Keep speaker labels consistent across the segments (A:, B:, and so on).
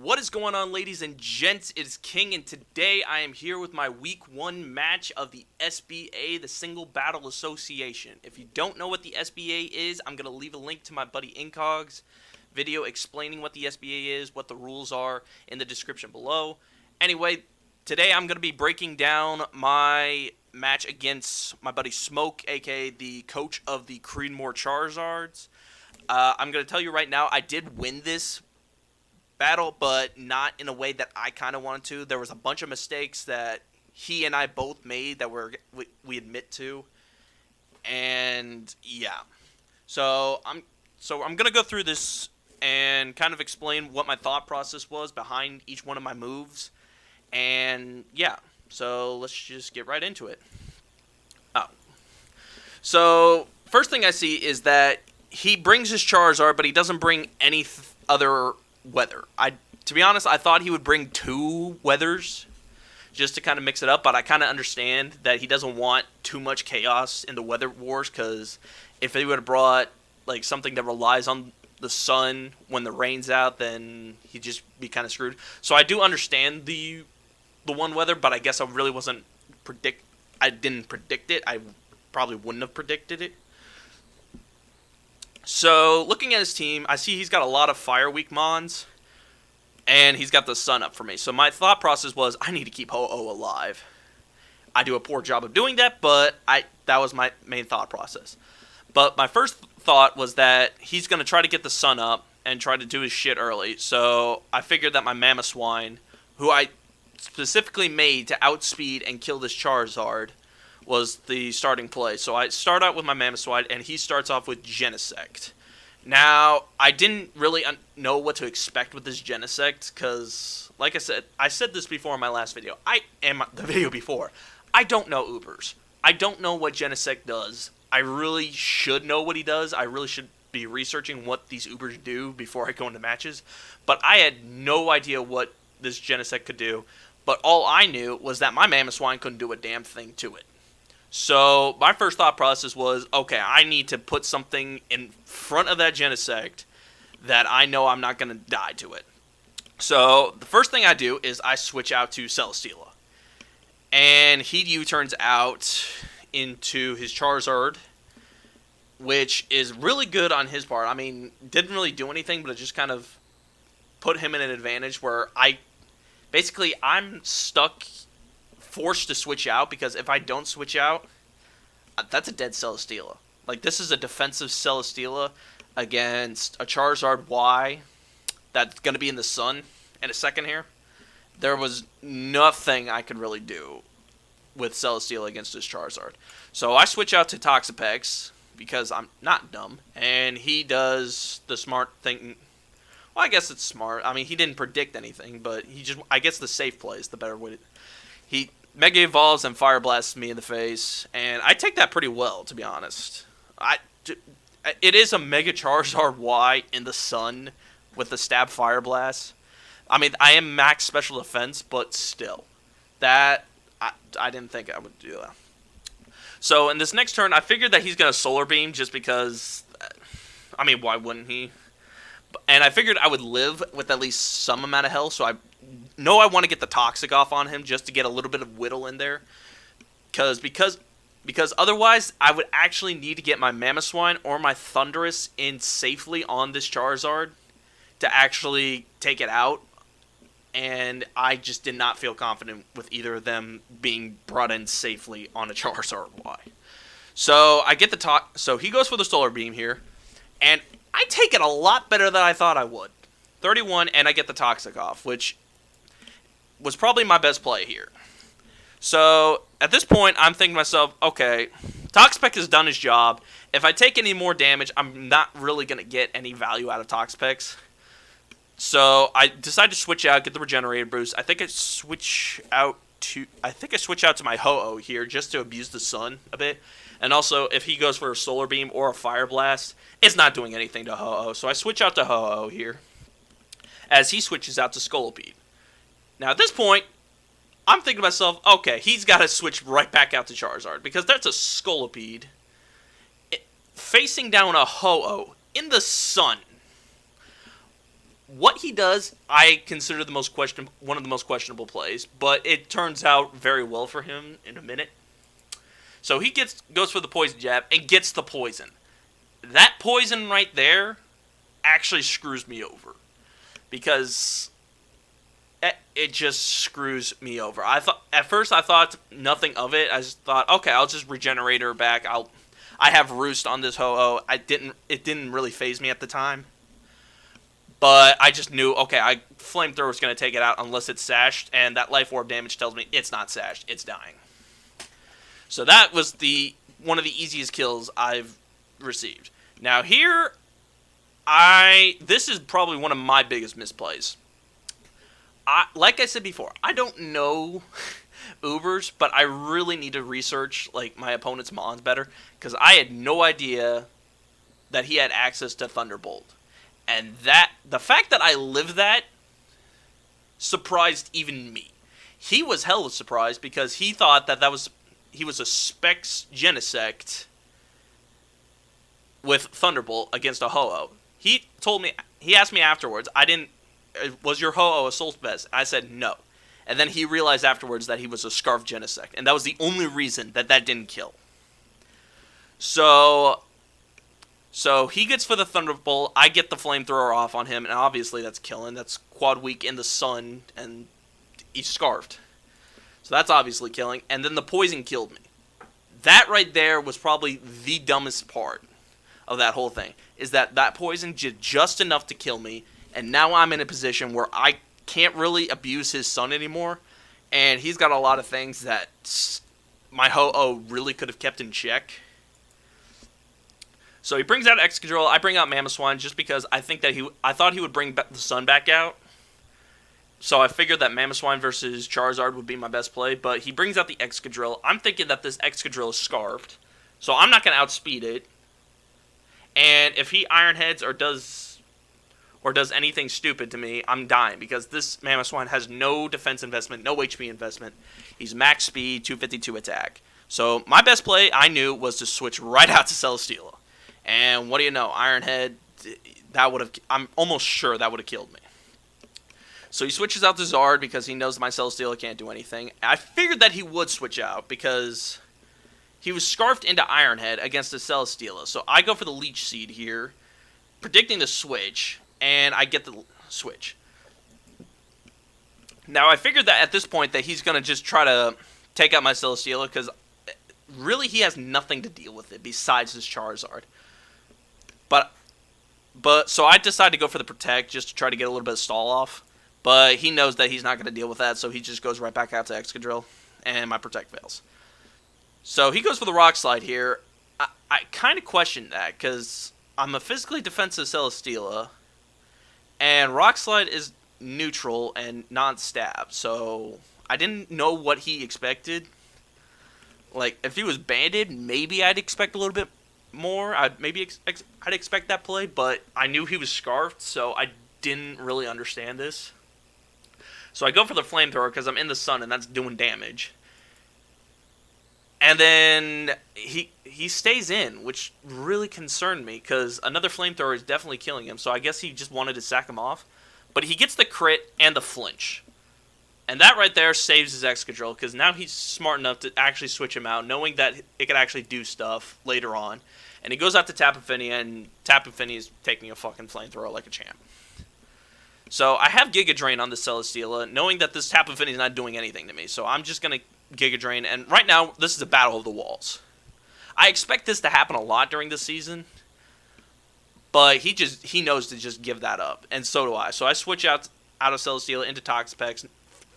A: What is going on, ladies and gents? It is King, and today I am here with my Week 1 match of the SBA, the Single Battle Association. If you don't know what the SBA is, I'm going to leave a link to my buddy Incog's video explaining what the SBA is, what the rules are, in the description below. Anyway, today I'm going to be breaking down my match against my buddy Smoke, aka the coach of the Creedmore Charizards. I'm going to tell you right now, I did win this battle, but not in a way that I kind of wanted to. There was a bunch of mistakes that he and I both made that we admit to, and yeah. So I'm gonna go through this and kind of explain what my thought process was behind each one of my moves, and yeah. So let's just get right into it. So first thing I see is that he brings his Charizard, but he doesn't bring any other weather. To be honest, I thought he would bring 2 weathers just to kind of mix it up, but I kind of understand that he doesn't want too much chaos in the weather wars, because if he would have brought like something that relies on the sun when the rain's out, then he'd just be kind of screwed. So I do understand the one weather, but I guess I really I didn't predict it. I probably wouldn't have predicted it. So, looking at his team, I see he's got a lot of Fire Weak Mons, and he's got the Sun up for me. So my thought process was, I need to keep Ho-Oh alive. I do a poor job of doing that, but that was my main thought process. But my first thought was that he's going to try to get the Sun up and try to do his shit early. So I figured that my Mamoswine, who I specifically made to outspeed and kill this Charizard, was the starting play. So I start out with my Mamoswine, and he starts off with Genesect. Now, I didn't really know what to expect with this Genesect, because, like I said this before in my last video. The video before. I don't know Ubers. I don't know what Genesect does. I really should know what he does. I really should be researching what these Ubers do before I go into matches. But I had no idea what this Genesect could do. But all I knew was that my Mamoswine couldn't do a damn thing to it. So my first thought process was, okay, I need to put something in front of that Genesect that I know I'm not going to die to it. So the first thing I do is I switch out to Celesteela. And he U-turns out into his Charizard, which is really good on his part. I mean, didn't really do anything, but it just kind of put him in an advantage where I'm stuck, forced to switch out, because if I don't switch out, that's a dead Celesteela. Like, this is a defensive Celesteela against a Charizard Y that's going to be in the sun in a second here. There was nothing I could really do with Celesteela against this Charizard. So I switch out to Toxapex, because I'm not dumb, and he does the smart thing. Well, I guess it's smart. I mean, he didn't predict anything, but I guess the safe play is the better way. He Mega Evolves and Fire Blasts me in the face, and I take that pretty well, to be honest. It is a Mega Charizard Y in the sun with the Stab Fire Blast. I mean, I am max special defense, but still. I didn't think I would do that. So in this next turn, I figured that he's going to Solar Beam just because, I mean, why wouldn't he? And I figured I would live with at least some amount of health, so I want to get the Toxic off on him just to get a little bit of Whittle in there. Because otherwise, I would actually need to get my Mamoswine or my Thundurus in safely on this Charizard to actually take it out. And I just did not feel confident with either of them being brought in safely on a Charizard Y. So I get so he goes for the Solar Beam here, and I take it a lot better than I thought I would. 31, and I get the Toxic off, which was probably my best play here. So at this point, I'm thinking to myself, okay, Toxapex has done his job. If I take any more damage, I'm not really going to get any value out of Toxapex. So I decide to switch out, get the Regenerated Boost. I think I switch out to my Ho-Oh here just to abuse the sun a bit. And also, if he goes for a Solar Beam or a Fire Blast, it's not doing anything to Ho-Oh. So I switch out to Ho-Oh here, as he switches out to Scolipede. Now at this point, I'm thinking to myself, okay, he's got to switch right back out to Charizard, because that's a Scolipede facing down a Ho-Oh in the sun. what he does, I consider one of the most questionable plays, but it turns out very well for him in a minute. So he goes for the poison jab and gets the poison. That poison right there actually screws me over because it just screws me over. At first I thought nothing of it. I just thought, okay, I'll just regenerate her back. I have Roost on this Ho-Oh. It didn't really faze me at the time. But I just knew, okay, Flamethrower was going to take it out unless it's sashed, and that Life Orb damage tells me it's not sashed, it's dying. So that was one of the easiest kills I've received. Now here, this is probably one of my biggest misplays. Like I said before, I don't know Ubers, but I really need to research like my opponent's Mons better, because I had no idea that he had access to Thunderbolt. And the fact that I lived that surprised even me. He was hella surprised because he thought he was a Specs Genesect with Thunderbolt against a Ho-Oh. He asked me afterwards, was your Ho-Oh a Soul Spec? I said no. And then he realized afterwards that he was a Scarf Genesect. And that was the only reason that didn't kill. So he gets for the Thunderbolt, I get the Flamethrower off on him, and obviously that's killing. That's quad weak in the sun, and he's scarfed. So that's obviously killing. And then the poison killed me. That right there was probably the dumbest part of that whole thing, is that poison did just enough to kill me, and now I'm in a position where I can't really abuse his sun anymore, and he's got a lot of things that my Ho-Oh really could have kept in check. So he brings out Excadrill. I bring out Mamoswine just because I thought he would bring the sun back out. So I figured that Mamoswine versus Charizard would be my best play, but he brings out the Excadrill. I'm thinking that this Excadrill is scarfed, so I'm not going to outspeed it. And if he Iron Heads or does anything stupid to me, I'm dying, because this Mamoswine has no defense investment, no HP investment. He's max speed, 252 attack. So my best play, I knew, was to switch right out to Celesteela. And what do you know, Iron Head, I'm almost sure that would have killed me. So he switches out to Zard because he knows my Celesteela can't do anything. I figured that he would switch out because he was scarfed into Iron Head against the Celesteela. So I go for the Leech Seed here, predicting the switch, and I get the switch. Now I figured that at this point that he's going to just try to take out my Celesteela, because really he has nothing to deal with it besides his Charizard. But so I decided to go for the Protect just to try to get a little bit of stall off. But he knows that he's not going to deal with that, so he just goes right back out to Excadrill, and my Protect fails. So he goes for the Rock Slide here. I kind of questioned that, because I'm a physically defensive Celesteela, and Rock Slide is neutral and non-stab, so I didn't know what he expected. Like, if he was banded, maybe I'd expect a little bit more. I'd expect that play, but I knew he was scarfed, so I didn't really understand this. So I go for the Flamethrower because I'm in the sun and that's doing damage. And then he stays in, which really concerned me because another Flamethrower is definitely killing him, so I guess he just wanted to sack him off. But he gets the crit and the flinch. And that right there saves his Excadrill, because now he's smart enough to actually switch him out, knowing that it could actually do stuff later on. And he goes out to Tapu Fini, and Tapu Fini is taking a fucking Flamethrower like a champ. So I have Giga Drain on the Celesteela, knowing that this Tapu Fini is not doing anything to me. So I'm just going to Giga Drain, and right now, this is a battle of the walls. I expect this to happen a lot during this season, but he knows to just give that up, and so do I. So I switch out of Celesteela into Toxapex,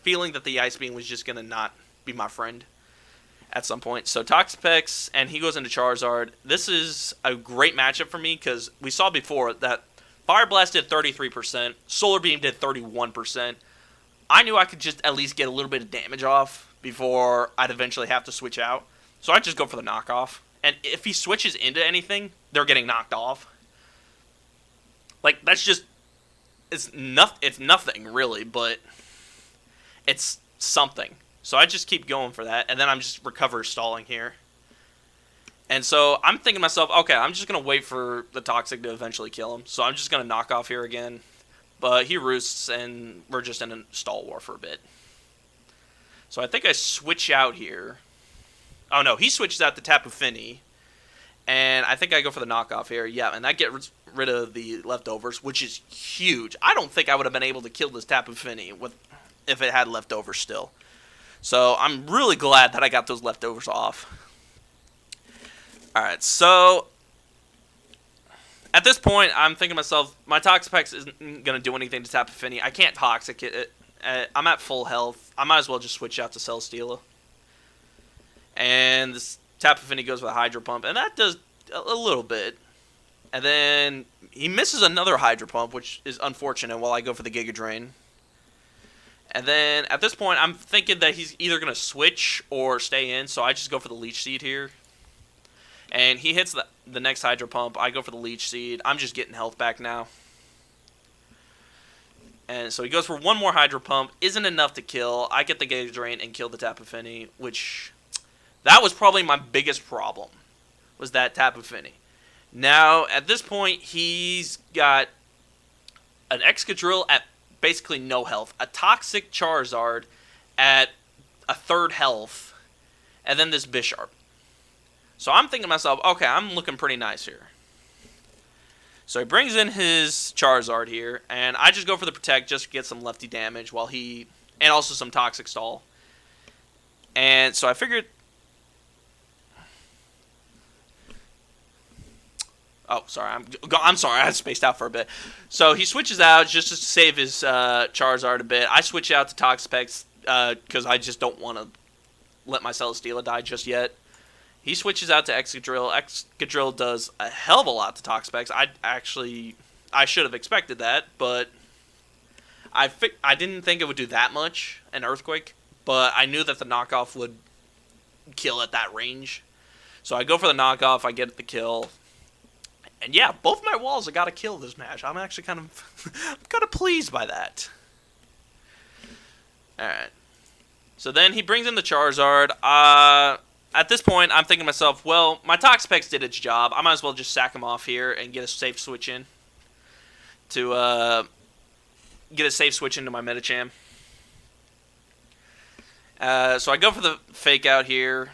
A: feeling that the Ice Beam was just going to not be my friend at some point. So Toxapex, and he goes into Charizard. This is a great matchup for me because we saw before that Fire Blast did 33%, Solar Beam did 31%. I knew I could just at least get a little bit of damage off before I'd eventually have to switch out. So I just go for the knockoff. And if he switches into anything, they're getting knocked off. Like, that's just... It's nothing, really, but... It's something. So I just keep going for that, and then I'm just recover stalling here. And so I'm thinking to myself, okay, I'm just going to wait for the Toxic to eventually kill him. So I'm just going to knock off here again. but he roosts, and we're just in a stall war for a bit. So I think I switch out here. Oh no, he switches out to Tapu Fini. And I think I go for the knockoff here. Yeah, and that gets rid of the leftovers, which is huge. I don't think I would have been able to kill this Tapu Fini if it had leftovers still. So I'm really glad that I got those leftovers off. Alright, so at this point, I'm thinking to myself, my Toxapex isn't going to do anything to Tapu Fini. I can't Toxic it. I'm at full health. I might as well just switch out to Celesteela. And this Tapu Fini goes with a Hydro Pump, and that does a little bit. And then he misses another Hydro Pump, which is unfortunate, while I go for the Giga Drain. And then at this point, I'm thinking that he's either going to switch or stay in, so I just go for the Leech Seed here. And he hits the next Hydro Pump. I go for the Leech Seed. I'm just getting health back now. And so he goes for one more Hydro Pump. Isn't enough to kill. I get the Giga Drain and kill the Tapu Fini, which that was probably my biggest problem, was that Tapu Fini. Now, at this point, he's got an Excadrill at basically no health, a Toxic Charizard at a third health, and then this Bisharp. So I'm thinking to myself, okay, I'm looking pretty nice here. So he brings in his Charizard here, and I just go for the Protect just to get some lefty damage while and also some Toxic Stall. And so I figured, oh, sorry, I'm sorry, I had spaced out for a bit. So he switches out just to save his Charizard a bit. I switch out to Toxapex because I just don't want to let my Celesteela die just yet. He switches out to Excadrill. Excadrill does a hell of a lot to Toxapex. I should have expected that, but I didn't think it would do that much, an Earthquake, but I knew that the knockoff would kill at that range. So I go for the knockoff, I get the kill. And yeah, both my walls have got a kill this match. I'm actually kind of pleased by that. Alright. So then he brings in the Charizard. At this point, I'm thinking to myself, well, my Toxapex did its job. I might as well just sack him off here and get a safe switch in. To get a safe switch into my Medicham. So I go for the Fake Out here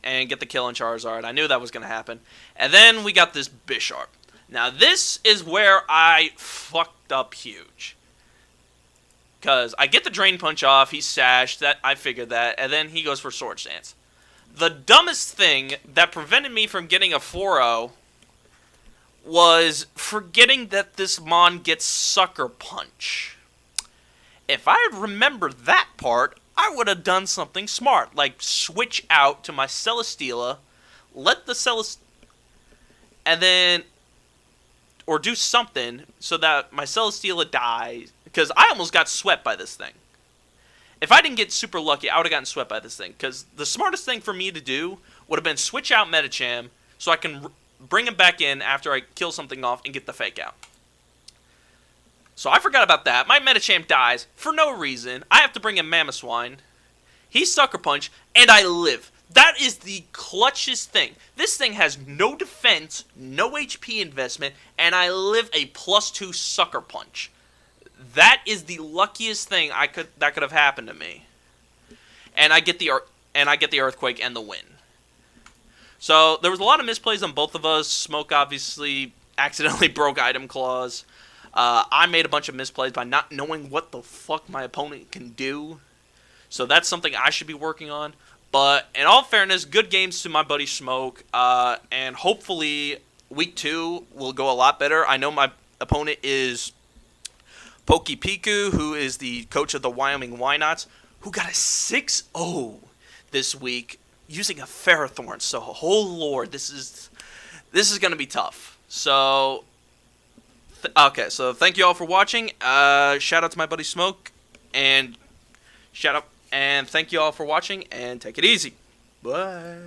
A: and get the kill on Charizard. I knew that was going to happen. And then we got this Bisharp. Now, this is where I fucked up huge. Because I get the Drain Punch off, he's sashed, I figured that, and then he goes for Swords Dance. The dumbest thing that prevented me from getting a 4-0 was forgetting that this Mon gets Sucker Punch. If I had remembered that part, I would have done something smart, like switch out to my Celesteela, let the Celesteela, and then, or do something so that my Celesteela dies, because I almost got swept by this thing. If I didn't get super lucky, I would have gotten swept by this thing, because the smartest thing for me to do would have been switch out Medicham so I can bring him back in after I kill something off and get the Fake Out. So I forgot about that. My Medicham dies for no reason. I have to bring in Mamoswine. He Sucker Punch, and I live. That is the clutchest thing. This thing has no defense, no HP investment, and I live a +2 Sucker Punch. That is the luckiest thing that could have happened to me. And I get the Earthquake and the win. So there was a lot of misplays on both of us. Smoke obviously accidentally broke Item Claws. I made a bunch of misplays by not knowing what the fuck my opponent can do. So that's something I should be working on. But in all fairness, good games to my buddy Smoke. And hopefully week 2 will go a lot better. I know my opponent is Pokey Piku, who is the coach of the Wyoming Wynots, who got a 6-0 this week using a Ferrothorn. So, oh lord, this is going to be tough. So, okay, so thank you all for watching. Shout out to my buddy Smoke, and thank you all for watching, and take it easy. Bye.